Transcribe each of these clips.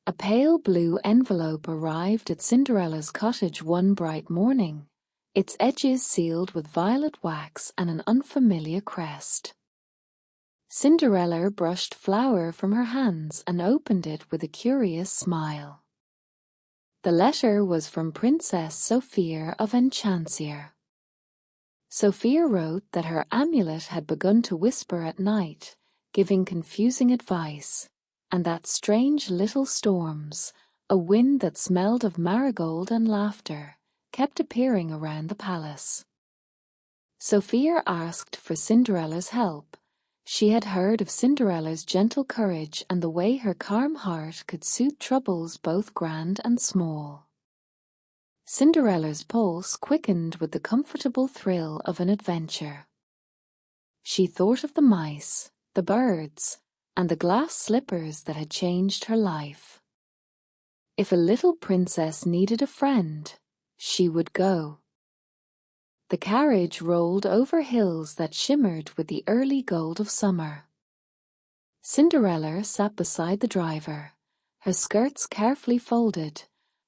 A pale blue envelope arrived at Cinderella's cottage one bright morning, its edges sealed with violet wax and an unfamiliar crest. Cinderella brushed flour from her hands and opened it with a curious smile. The letter was from Princess Sofia of Enchancia. Sofia wrote that her amulet had begun to whisper at night, giving confusing advice, and that strange little storms, a wind that smelled of marigold and laughter, kept appearing around the palace. Sofia asked for Cinderella's help. She had heard of Cinderella's gentle courage and the way her calm heart could soothe troubles both grand and small. Cinderella's pulse quickened with the comfortable thrill of an adventure. She thought of the mice, the birds, and the glass slippers that had changed her life. If a little princess needed a friend, she would go. The carriage rolled over hills that shimmered with the early gold of summer. Cinderella sat beside the driver, her skirts carefully folded,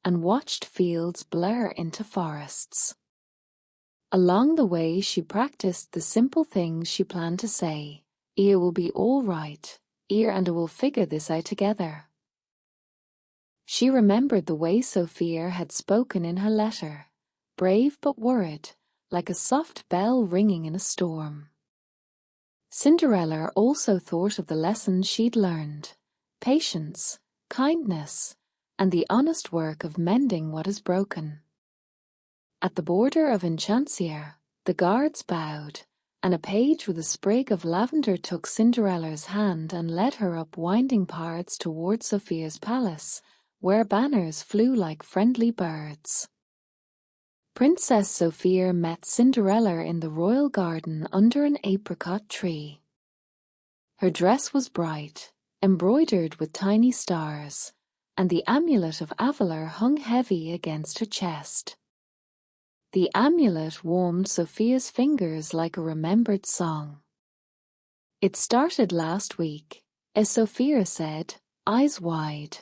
and watched fields blur into forests. Along the way she practiced the simple things she planned to say. "It will be all right, and we'll figure this out together." She remembered the way Sofia had spoken in her letter, brave but worried, like a soft bell ringing in a storm. Cinderella also thought of the lessons she'd learned: patience, kindness, and the honest work of mending what is broken. At the border of Enchancia, the guards bowed, and a page with a sprig of lavender took Cinderella's hand and led her up winding paths toward Sofia's palace, where banners flew like friendly birds. Princess Sofia met Cinderella in the royal garden under an apricot tree. Her dress was bright, embroidered with tiny stars, and the Amulet of Avalor hung heavy against her chest. The amulet warmed Sofia's fingers like a remembered song. "It started last week," as Sofia said, eyes wide.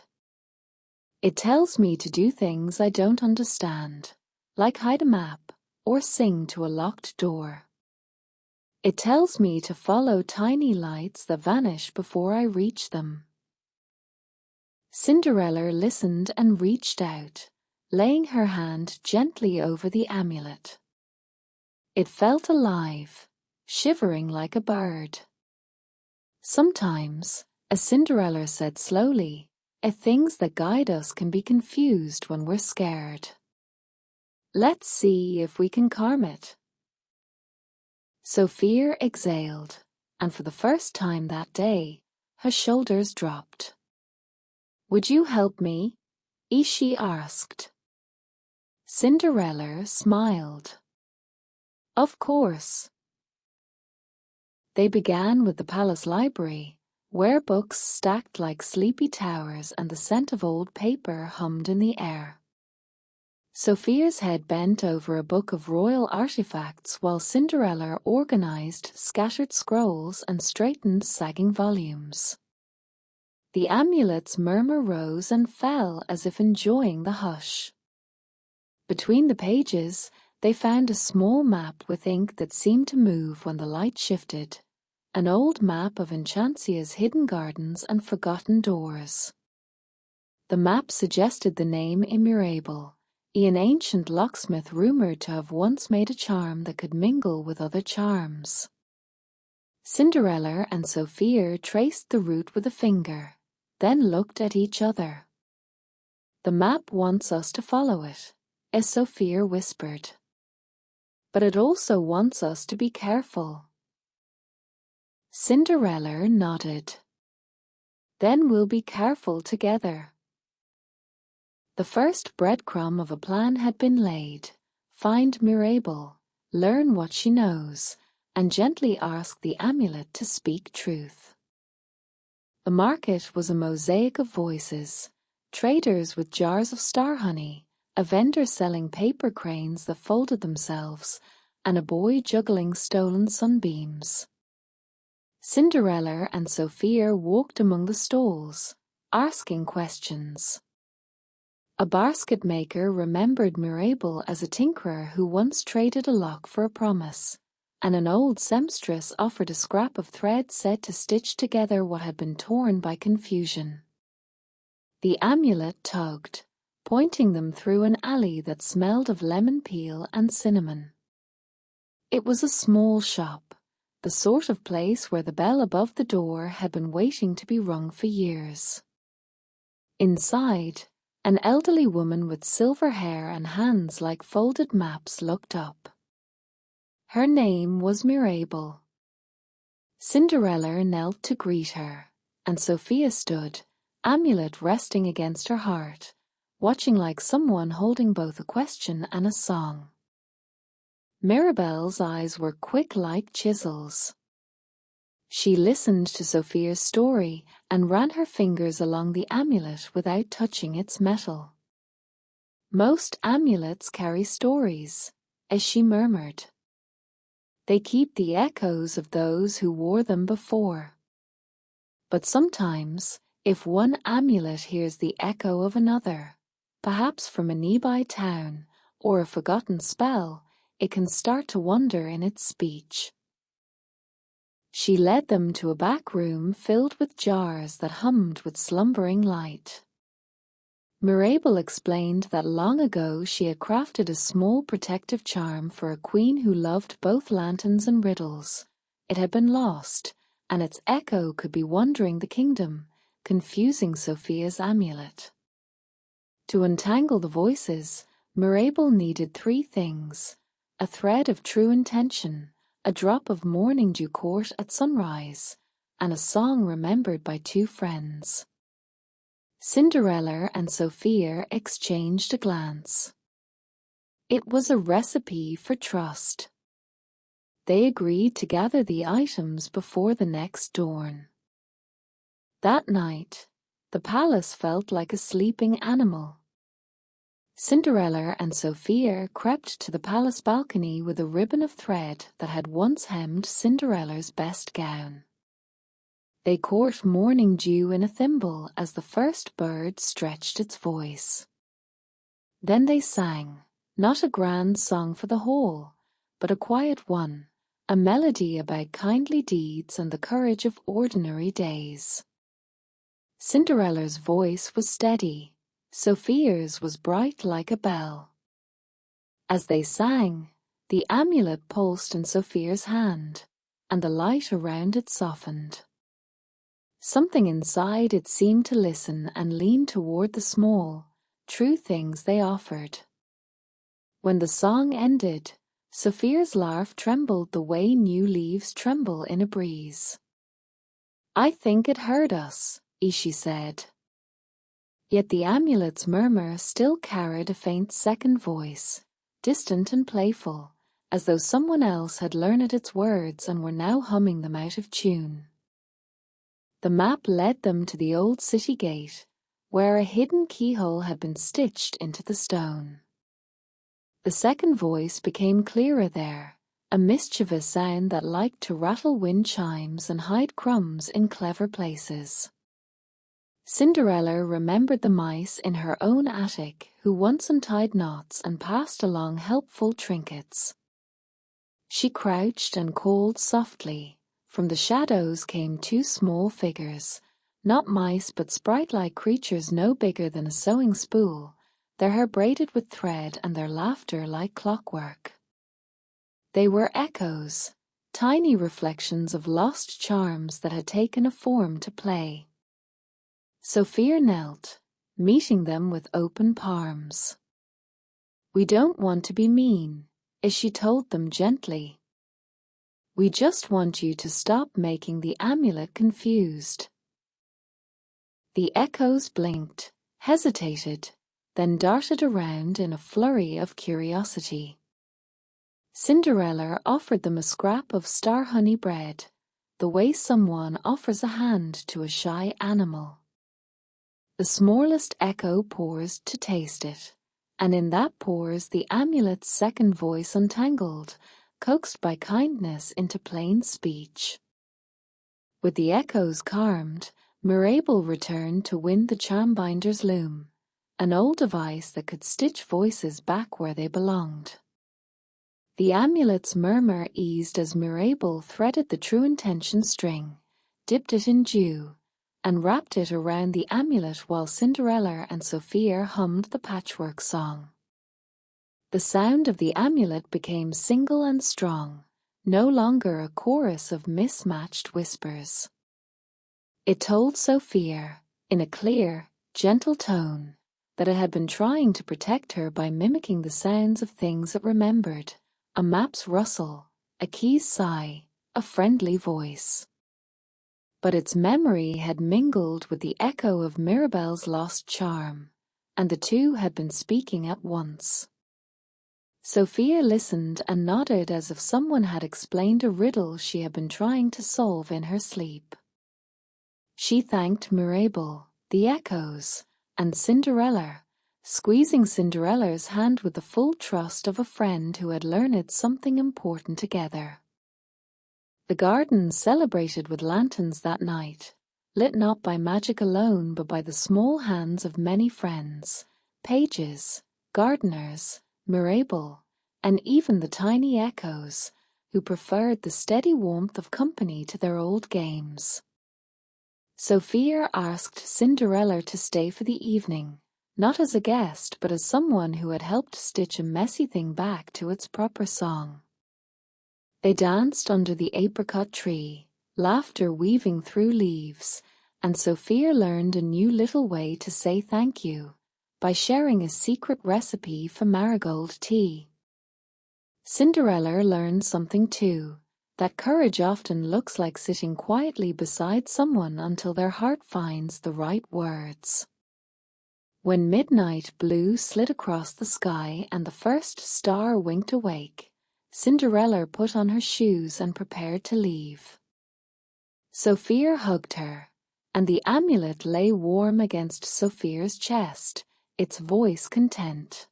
"It tells me to do things I don't understand, like hide a map or sing to a locked door. It tells me to follow tiny lights that vanish before I reach them." Cinderella listened and reached out, laying her hand gently over the amulet. It felt alive, shivering like a bird. "Sometimes," as Cinderella said slowly, "things that guide us can be confused when we're scared. Let's see if we can calm it." Sofia exhaled, and for the first time that day, her shoulders dropped. "Would you help me?" she asked. Cinderella smiled. "Of course." They began with the palace library, where books stacked like sleepy towers and the scent of old paper hummed in the air. Sofia's head bent over a book of royal artifacts while Cinderella organized scattered scrolls and straightened sagging volumes. The amulet's murmur rose and fell as if enjoying the hush. Between the pages, they found a small map with ink that seemed to move when the light shifted, an old map of Enchancia's hidden gardens and forgotten doors. The map suggested the name Mirabel, an ancient locksmith rumored to have once made a charm that could mingle with other charms. Cinderella and Sofia traced the route with a finger, then looked at each other. "The map wants us to follow it," as Sofia whispered. "But it also wants us to be careful." Cinderella nodded. "Then we'll be careful together." The first breadcrumb of a plan had been laid. Find Mirabel, learn what she knows, and gently ask the amulet to speak truth. The market was a mosaic of voices, traders with jars of star honey, a vendor selling paper cranes that folded themselves, and a boy juggling stolen sunbeams. Cinderella and Sofia walked among the stalls, asking questions. A basket maker remembered Mirabel as a tinkerer who once traded a lock for a promise, and an old seamstress offered a scrap of thread said to stitch together what had been torn by confusion. The amulet tugged, pointing them through an alley that smelled of lemon peel and cinnamon. It was a small shop, the sort of place where the bell above the door had been waiting to be rung for years. Inside, an elderly woman with silver hair and hands like folded maps looked up. Her name was Mirabel. Cinderella knelt to greet her, and Sophia stood, amulet resting against her heart, watching like someone holding both a question and a song. Mirabel's eyes were quick like chisels. She listened to Sophia's story and ran her fingers along the amulet without touching its metal. Most amulets carry stories, as she murmured. They keep the echoes of those who wore them before. But sometimes, if one amulet hears the echo of another, perhaps from a nearby town or a forgotten spell, it can start to wonder in its speech. She led them to a back room filled with jars that hummed with slumbering light. Mirabel explained that long ago she had crafted a small protective charm for a queen who loved both lanterns and riddles. It had been lost, and its echo could be wandering the kingdom, confusing Sophia's amulet. To untangle the voices, Mirabel needed 3 things: a thread of true intention, a drop of morning dew court at sunrise, and a song remembered by 2 friends. Cinderella and Sophia exchanged a glance. It was a recipe for trust. They agreed to gather the items before the next dawn. That night, the palace felt like a sleeping animal. Cinderella and Sophia crept to the palace balcony with a ribbon of thread that had once hemmed Cinderella's best gown. They caught morning dew in a thimble as the first bird stretched its voice. Then they sang, not a grand song for the hall, but a quiet one, a melody about kindly deeds and the courage of ordinary days. Cinderella's voice was steady, Sophia's was bright like a bell. As they sang, the amulet pulsed in Sophia's hand, and the light around it softened. Something inside it seemed to listen and lean toward the small, true things they offered. When the song ended, Sophia's laugh trembled the way new leaves tremble in a breeze. "I think it heard us," she said. Yet the amulet's murmur still carried a faint second voice, distant and playful, as though someone else had learned its words and were now humming them out of tune. The map led them to the old city gate, where a hidden keyhole had been stitched into the stone. The second voice became clearer there, a mischievous sound that liked to rattle wind chimes and hide crumbs in clever places. Cinderella remembered the mice in her own attic who once untied knots and passed along helpful trinkets. She crouched and called softly. From the shadows came 2 small figures, not mice but sprite-like creatures no bigger than a sewing spool, their hair braided with thread and their laughter like clockwork. They were echoes, tiny reflections of lost charms that had taken a form to play. Sophia knelt, meeting them with open palms. "We don't want to be mean," as she told them gently. "We just want you to stop making the amulet confused." The echoes blinked, hesitated, then darted around in a flurry of curiosity. Cinderella offered them a scrap of star honey bread, the way someone offers a hand to a shy animal. The smallest echo paused to taste it, and in that pause the amulet's second voice untangled, coaxed by kindness into plain speech. With the echoes calmed, Mirabel returned to win the Charmbinder's loom, an old device that could stitch voices back where they belonged. The amulet's murmur eased as Mirabel threaded the true intention string, dipped it in dew, and wrapped it around the amulet while Cinderella and Sofia hummed the patchwork song. The sound of the amulet became single and strong, no longer a chorus of mismatched whispers. It told Sofia, in a clear, gentle tone, that it had been trying to protect her by mimicking the sounds of things it remembered: a map's rustle, a key's sigh, a friendly voice. But its memory had mingled with the echo of Mirabel's lost charm, and the two had been speaking at once. Sofia listened and nodded as if someone had explained a riddle she had been trying to solve in her sleep. She thanked Mirabel, the echoes, and Cinderella, squeezing Cinderella's hand with the full trust of a friend who had learned something important together. The garden celebrated with lanterns that night, lit not by magic alone but by the small hands of many friends, pages, gardeners, Mirabel, and even the tiny echoes, who preferred the steady warmth of company to their old games. Sofia asked Cinderella to stay for the evening, not as a guest but as someone who had helped stitch a messy thing back to its proper song. They danced under the apricot tree, laughter weaving through leaves, and Sofia learned a new little way to say thank you, by sharing a secret recipe for marigold tea. Cinderella learned something too, that courage often looks like sitting quietly beside someone until their heart finds the right words. When midnight blue slid across the sky and the first star winked awake, Cinderella put on her shoes and prepared to leave. Sofia hugged her, and the amulet lay warm against Sofia's chest, its voice content.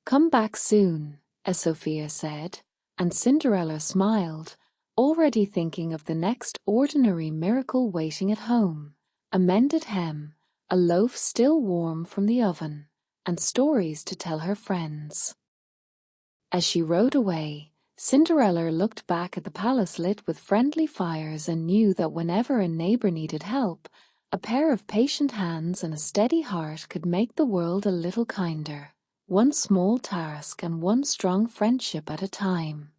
"Come back soon," as Sofia said, and Cinderella smiled, already thinking of the next ordinary miracle waiting at home: a mended hem, a loaf still warm from the oven, and stories to tell her friends. As she rode away, Cinderella looked back at the palace lit with friendly fires and knew that whenever a neighbor needed help, a pair of patient hands and a steady heart could make the world a little kinder, one small task and one strong friendship at a time.